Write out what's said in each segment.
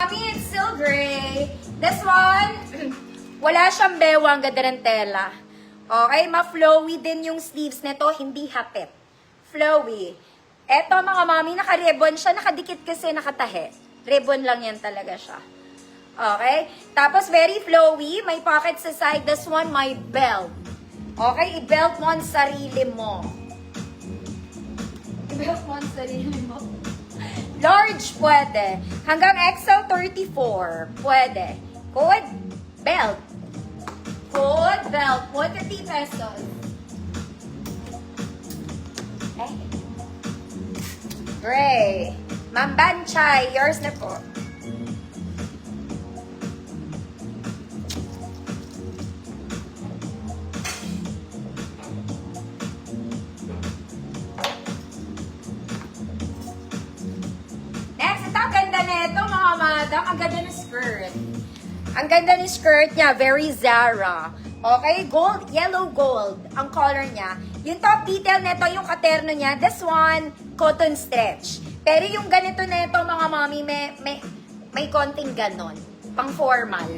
Mami, it's still gray. This one, wala siyang bewang, ganda ng tela. Okay, ma-flowy din yung sleeves nito, hindi hapit. Flowy. Eto mga mami, naka-ribbon siya, nakadikit kasi nakatahe. Ribbon lang yan talaga siya. Okay? Tapos very flowy, may pocket sa side. This one, my belt. Okay, i-belt mo ang sarili mo. I-belt mo ang sarili mo. Large, pwede. Hanggang XL 34, pwede. Code, belt. Code, belt. 150 pesos. Eh. Gray. Ma'am Banchay, yours na po. Next, ito ang ganda nito mga madam. Ang ganda ng skirt. Ang ganda ng skirt niya, very Zara. Okay, gold, yellow gold ang color niya. Yung top detail nito, yung katerno niya, this one, cotton stretch. Pero yung ganito nito mga mami, may konting ganon. Pang formal.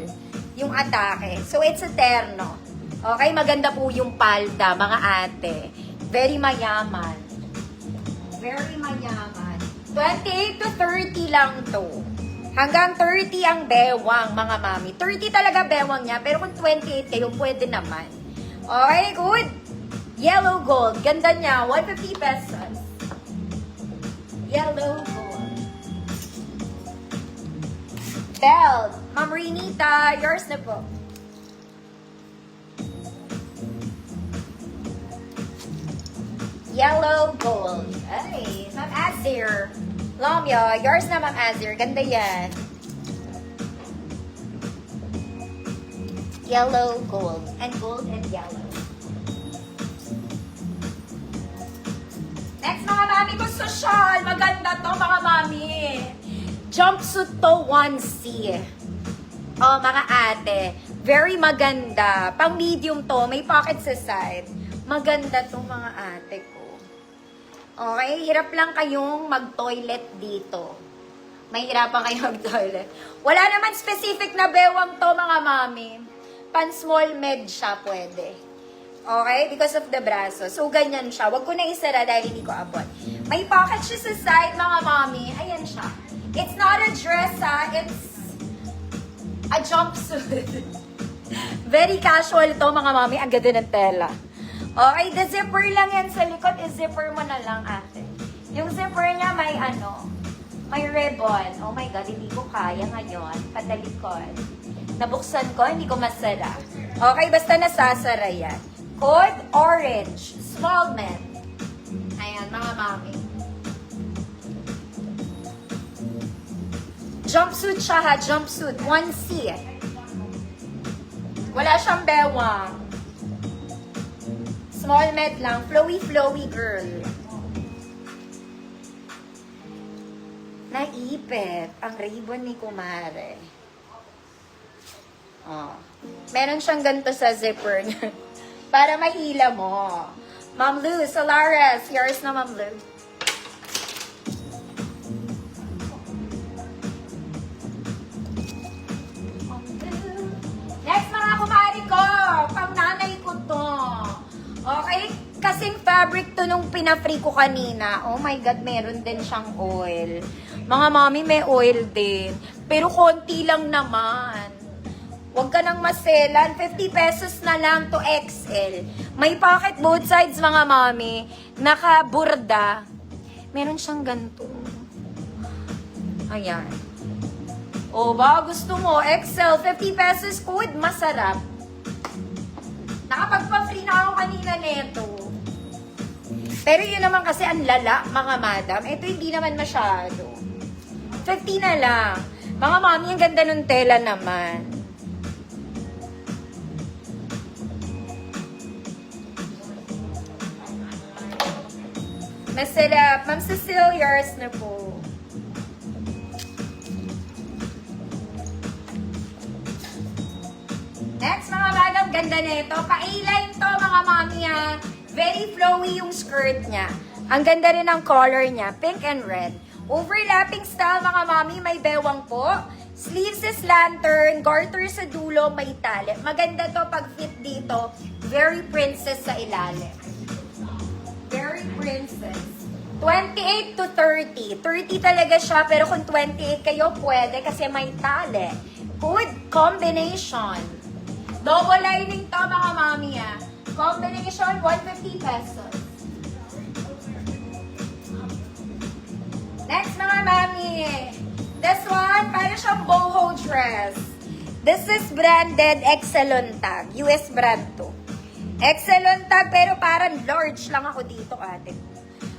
Yung atake. So, it's a terno. Okay, maganda po yung palda, mga ate. Very mayaman. Very mayaman. 28 to 30 lang to. Hanggang 30 ang bewang, mga mami. 30 talaga bewang niya, pero kung 28 kayo, pwede naman. Okay, good. Yellow gold. Ganda niya. 150 pesos. Yellow gold. Belt. Ma'am Renita, yours na po. Yellow gold. Ay, Ma'am Azir. Lamia, yours na Ma'am Azir. Ganda yan. Yellow gold. And gold and yellow. Next mga mami ko, social. Maganda to mga mami. Jumpsuit to 1C. Oh, mga ate. Very maganda. Pang medium to. May pocket sa side. Maganda to mga ate ko. Okay, hirap lang kayong mag-toilet dito. May hirapan kayong mag-toilet. Wala naman specific na bewang to mga mami. Pan-small med siya pwede. Okay, because of the braso. So, ganyan siya. Huwag ko na isara dahil hindi ko abot. May pocket siya sa side mga mami. Ayan siya. It's not a dress it's a jumpsuit. Very casual to mga mami. Ang ganda ng tela. Okay, the zipper lang yan sa likod. I-zipper mo na lang, ate. Yung zipper niya may ribbon. Oh my God, hindi ko kaya ngayon. Patalikod. Nabuksan ko, hindi ko masara. Okay, basta nasasara yan. Code orange. Small men. Ayan, mga mami. Jumpsuit siya ha, jumpsuit. 1C. Wala siyang bewang. Small med lang. Flowy, flowy girl. Naipit ang ribbon ni Kumare. Oh. Meron siyang ganito sa zipper niya. Para mahila mo. Ma'am Lou, Solares. Yours na, Ma'am Lou. Next, mga kumari ko. Pang nanay ko to. Okay? Kasing fabric to nung pina-free ko kanina. Oh my God, meron din siyang oil. Mga mami, may oil din. Pero konti lang naman. Huwag ka nang maselan. 50 pesos na lang to XL. May pocket both sides, mga mami. Nakaburda. Meron siyang ganito. Ayan. O ba, gusto mo, XL, 50 pesos code, masarap. Nakapagpa-free na ako kanina neto. Pero yun naman kasi ang lala, mga madam. Ito hindi naman masyado. 50 na lang. Mga mami, ang ganda ng tela naman. Masarap. Ma'am Cecile, yours na po. Next, mga madam, ganda nito. Pa-A-line to, mga mami ha. Very flowy yung skirt niya. Ang ganda rin ng color niya. Pink and red. Overlapping style, mga mami. May bewang po. Sleeves is lantern, garter sa dulo, may tali. Maganda to pag fit dito. Very princess sa ilalim. Very princess. 28 to 30. 30 talaga siya, pero kung 28 kayo, pwede kasi may tali. Good combination. Double lining to, mga mami, ah. Combination, 150 pesos. Next, mga mami. This one, parang siyang boho dress. This is branded Excelon tag. US brand to. Excelon tag, pero parang large lang ako dito, ate.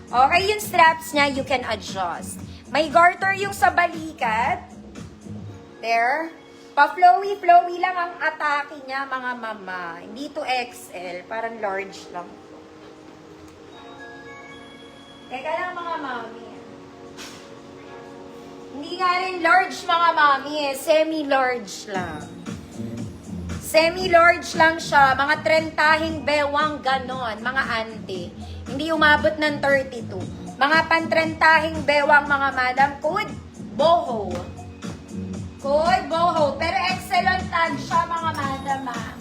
Okay, yung straps niya, you can adjust. May garter yung sa balikat. There. Pa-flowy-flowy lang ang atake niya, mga mama. Hindi to XL, parang large lang. Teka lang, mga mami. Hindi nga rin large, mga mami, eh. Semi-large lang. Semi-large lang siya. Mga 30 bewang ganon, mga auntie. Hindi umabot ng 32. Mga pan-30 bewang, mga madam. Code boho. Code boho. Pero excellent tag siya, mga madam, ah.